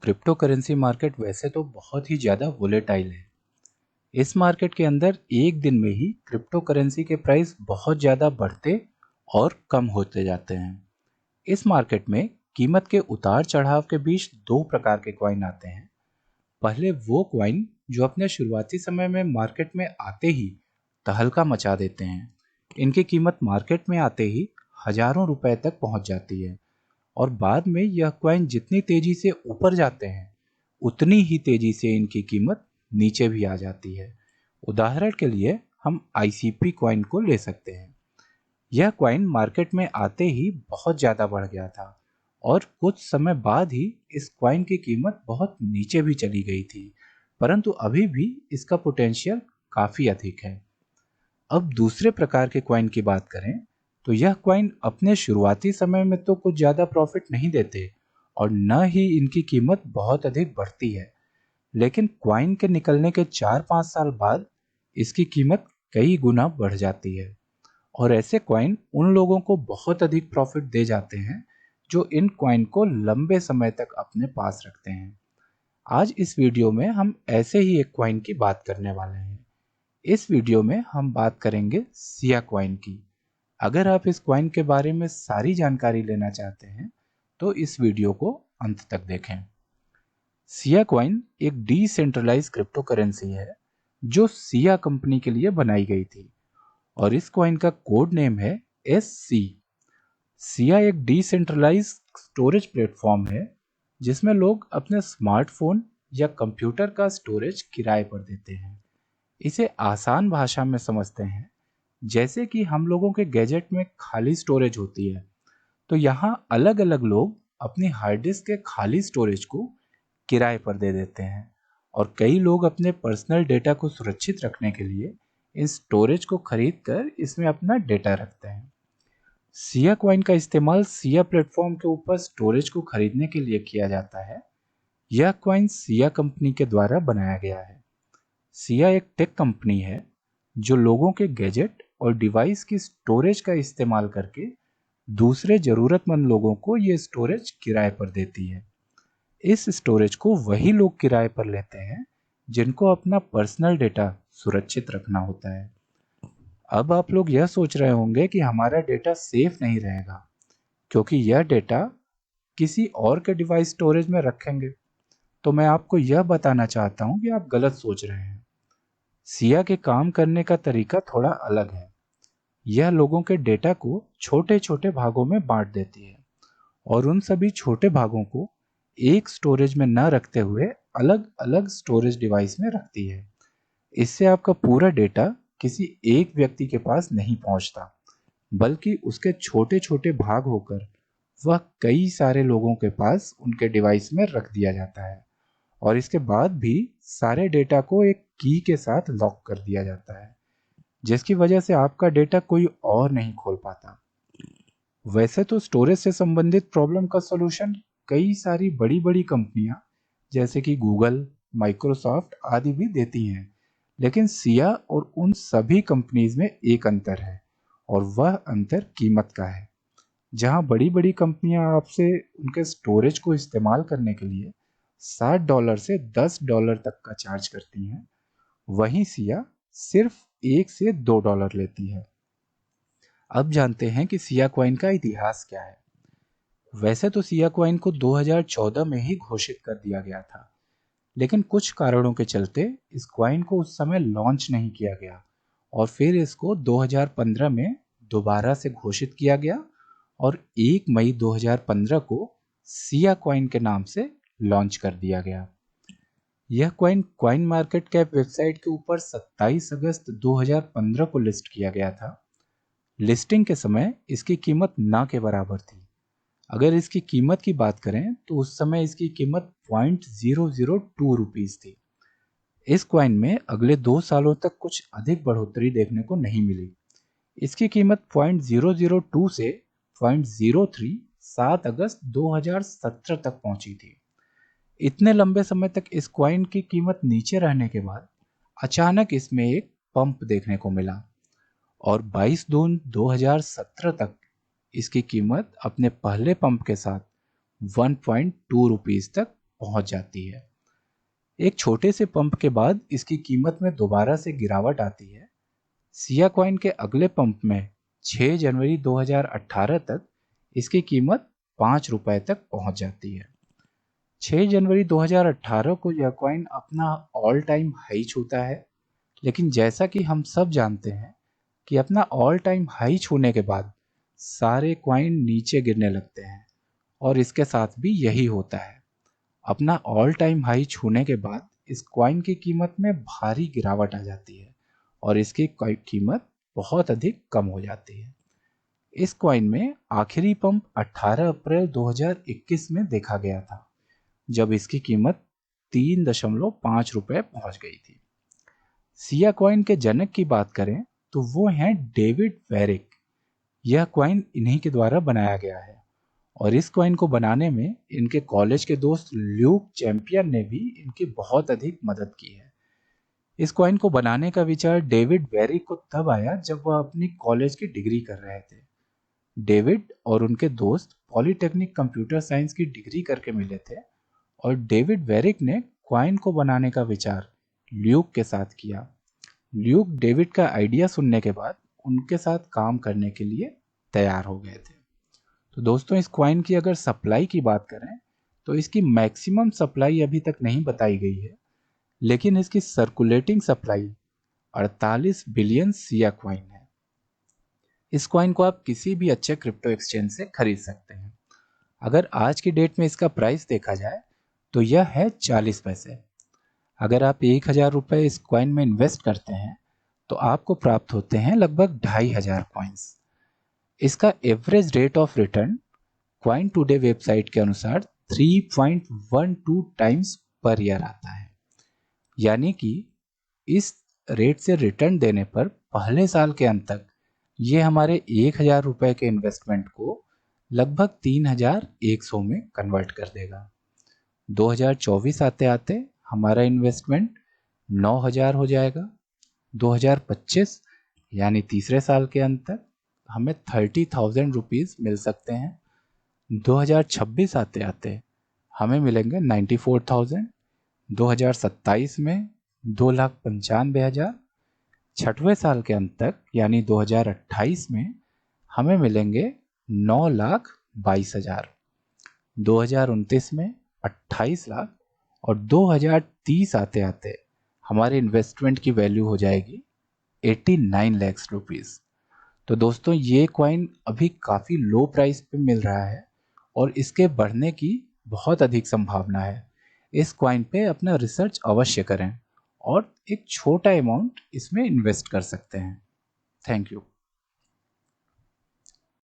Crypto currency market वैसे तो बहुत ही ज़्यादा वोलेटाइल है। इस मार्केट के अंदर एक दिन में ही क्रिप्टो करेंसी के प्राइस बहुत ज़्यादा बढ़ते और कम होते जाते हैं। इस मार्केट में कीमत के उतार चढ़ाव के बीच दो प्रकार के कॉइन आते हैं। पहले वो कॉइन जो अपने शुरुआती समय में मार्केट में आते ही तहलका मचा देते हैं। इनकी कीमत मार्केट में आते ही हजारों रुपए तक पहुंच जाती है और बाद में यह कॉइन जितनी तेजी से ऊपर जाते हैं उतनी ही तेजी से इनकी कीमत नीचे भी आ जाती है। उदाहरण के लिए हम आईसीपी कॉइन को ले सकते हैं। यह कॉइन मार्केट में आते ही बहुत ज़्यादा बढ़ गया था और कुछ समय बाद ही इस कॉइन की कीमत बहुत नीचे भी चली गई थी, परंतु अभी भी इसका पोटेंशियल काफ़ी अधिक है। अब दूसरे प्रकार के कॉइन की बात करें तो यह कॉइन अपने शुरुआती समय में तो कुछ ज़्यादा प्रॉफिट नहीं देते और न ही इनकी कीमत बहुत अधिक बढ़ती है, लेकिन कॉइन के निकलने के 4-5 साल बाद इसकी कीमत कई गुना बढ़ जाती है और ऐसे कॉइन उन लोगों को बहुत अधिक प्रॉफिट दे जाते हैं जो इन कॉइन को लंबे समय तक अपने पास रखते हैं। आज इस वीडियो में हम ऐसे ही एक कॉइन की बात करने वाले हैं। इस वीडियो में हम बात करेंगे सिया कॉइन की। अगर आप इस कॉइन के बारे में सारी जानकारी लेना चाहते हैं तो इस वीडियो को अंत तक देखें। सिया कॉइन एक डिसेंट्रलाइज क्रिप्टो करेंसी है जो सिया कंपनी के लिए बनाई गई थी और इस कॉइन का कोड नेम है SC। सिया एक डिसेंट्रलाइज स्टोरेज प्लेटफॉर्म है जिसमें लोग अपने स्मार्टफोन या कंप्यूटर का स्टोरेज किराए पर देते हैं। इसे आसान भाषा में समझते हैं जैसे कि हम लोगों के गैजेट में खाली स्टोरेज होती है, तो यहाँ अलग अलग लोग अपनी हार्ड डिस्क के खाली स्टोरेज को किराए पर दे देते हैं और कई लोग अपने पर्सनल डेटा को सुरक्षित रखने के लिए इन स्टोरेज को खरीद कर इसमें अपना डेटा रखते हैं। सिया कॉइन का इस्तेमाल सिया प्लेटफॉर्म के ऊपर स्टोरेज को खरीदने के लिए किया जाता है। यह कॉइन सिया कंपनी के द्वारा बनाया गया है। सिया एक टेक कंपनी है जो लोगों के गैजेट और डिवाइस की स्टोरेज का इस्तेमाल करके दूसरे जरूरतमंद लोगों को ये स्टोरेज किराए पर देती है। इस स्टोरेज को वही लोग किराए पर लेते हैं जिनको अपना पर्सनल डेटा सुरक्षित रखना होता है। अब आप लोग यह सोच रहे होंगे कि हमारा डेटा सेफ नहीं रहेगा क्योंकि यह डेटा किसी और के डिवाइस स्टोरेज में रखेंगे। तो मैं आपको यह बताना चाहता हूं कि आप गलत सोच रहे हैं। सिया के काम करने का तरीका थोड़ा अलग है। यह लोगों के डेटा को छोटे छोटे भागों में बांट देती है और उन सभी छोटे भागों को एक स्टोरेज में न रखते हुए अलग अलग स्टोरेज डिवाइस में रखती है। इससे आपका पूरा डेटा किसी एक व्यक्ति के पास नहीं पहुंचता, बल्कि उसके छोटे छोटे भाग होकर वह कई सारे लोगों के पास उनके डिवाइस में रख दिया जाता है और इसके बाद भी सारे डेटा को एक की के साथ लॉक कर दिया जाता है, जिसकी वजह से आपका डेटा कोई और नहीं खोल पाता। वैसे तो स्टोरेज से संबंधित प्रॉब्लम का सॉल्यूशन कई सारी बड़ी बड़ी कंपनियां जैसे कि गूगल, माइक्रोसॉफ्ट आदि भी देती हैं, लेकिन सिया और उन सभी कंपनीज में एक अंतर है और वह अंतर कीमत का है। जहां बड़ी बड़ी कंपनियां आपसे उनके स्टोरेज को इस्तेमाल करने के लिए $60 से $10 तक का चार्ज करती हैं, वहीं सिया सिर्फ $1 से $2 लेती है। अब जानते हैं कि सिया कॉइन का इतिहास क्या है। वैसे तो सिया कॉइन को 2014 में ही घोषित कर दिया गया था, लेकिन कुछ कारणों के चलते इस कॉइन को उस समय लॉन्च नहीं किया गया और फिर इसको 2015 में दोबारा से घोषित किया गया और 1 मई 2015 को सिया कॉइन के नाम से लॉन्च कर दिया गया। यह coin coin market cap website के ऊपर 27 अगस्त 2015 को लिस्ट किया गया था। लिस्टिंग के समय इसकी कीमत ना के बराबर थी। अगर इसकी कीमत की बात करें तो उस समय इसकी कीमत ₹0.002 थी। इस कॉइन में अगले 2 सालों तक कुछ अधिक बढ़ोतरी देखने को नहीं मिली। इसकी कीमत $0.002 से $0.03 7 अगस्त 2017 तक पहुंची थी। इतने लंबे समय तक इस कॉइन की कीमत नीचे रहने के बाद अचानक इसमें एक पंप देखने को मिला और 22 जून 2017 तक इसकी कीमत अपने पहले पंप के साथ ₹1.2 तक पहुंच जाती है। एक छोटे से पंप के बाद इसकी कीमत में दोबारा से गिरावट आती है। सिया कॉइन के अगले पंप में 6 जनवरी 2018 तक इसकी कीमत 5 रुपए तक पहुंच जाती है। 6 जनवरी 2018 को यह कॉइन अपना ऑल टाइम हाई छूता है, लेकिन जैसा कि हम सब जानते हैं कि अपना ऑल टाइम हाई छूने के बाद सारे कॉइन नीचे गिरने लगते हैं, और इसके साथ भी यही होता है। अपना ऑल टाइम हाई छूने के बाद इस कॉइन की कीमत में भारी गिरावट आ जाती है और इसकी कीमत बहुत अधिक कम हो जाती है। इस कॉइन में आखिरी पंप 18 अप्रैल 2021 में देखा गया था, जब इसकी कीमत 3.5 रुपए पहुंच गई थी। सिया कॉइन के जनक की बात करें तो वो हैं डेविड वेरिक। यह कॉइन इन्हीं के द्वारा बनाया गया है, और इस कॉइन को बनाने में इनके कॉलेज के दोस्त ल्यूक चैंपियन ने भी इनकी बहुत अधिक मदद की है। इस कॉइन को बनाने का विचार डेविड वेरिक को तब आया जब वह अपनी कॉलेज की डिग्री कर रहे थे। डेविड और उनके दोस्त पॉलिटेक्निक कंप्यूटर साइंस की डिग्री करके मिले थे, और डेविड वेरिक ने कॉइन को बनाने का विचार ल्यूक के साथ किया। ल्यूक डेविड का आइडिया सुनने के बाद उनके साथ काम करने के लिए तैयार हो गए थे। तो दोस्तों, इस कॉइन की अगर सप्लाई की बात करें तो इसकी मैक्सिमम सप्लाई अभी तक नहीं बताई गई है, लेकिन इसकी circulating supply 48 billion Siya coin है। इस कॉइन को आप किसी भी अच्छे क्रिप्टो एक्सचेंज से खरीद सकते हैं। अगर आज की डेट में इसका प्राइस देखा जाए तो यह है 40 पैसे। अगर आप 1000 रुपये इस कॉइन में इन्वेस्ट करते हैं तो आपको प्राप्त होते हैं लगभग 2500 कॉइन्स। इसका average rate of return coin today website के अनुसार 3.12 टाइम्स पर ईयर आता है, यानी कि इस रेट से रिटर्न देने पर पहले साल के अंत तक ये हमारे 1000 रुपये के इन्वेस्टमेंट को लगभग 3100 में कन्वर्ट कर देगा। 2024 आते आते हमारा इन्वेस्टमेंट 9000 हो जाएगा। 2025 यानी तीसरे साल के अंत तक हमें 30,000 रुपीज़ मिल सकते हैं। 2026 आते आते हमें मिलेंगे 94,000। 2027 में 2,95,000। छठवें साल के अंत तक यानी 2028 में हमें मिलेंगे 9,22,000। 2029 में 28 लाख, और 2030 आते आते हमारे इन्वेस्टमेंट की वैल्यू हो जाएगी 89 लाख रुपीज़। तो दोस्तों, ये कॉइन अभी काफ़ी लो प्राइस पे मिल रहा है और इसके बढ़ने की बहुत अधिक संभावना है। इस कॉइन पे अपना रिसर्च अवश्य करें और एक छोटा अमाउंट इसमें इन्वेस्ट कर सकते हैं। Thank you.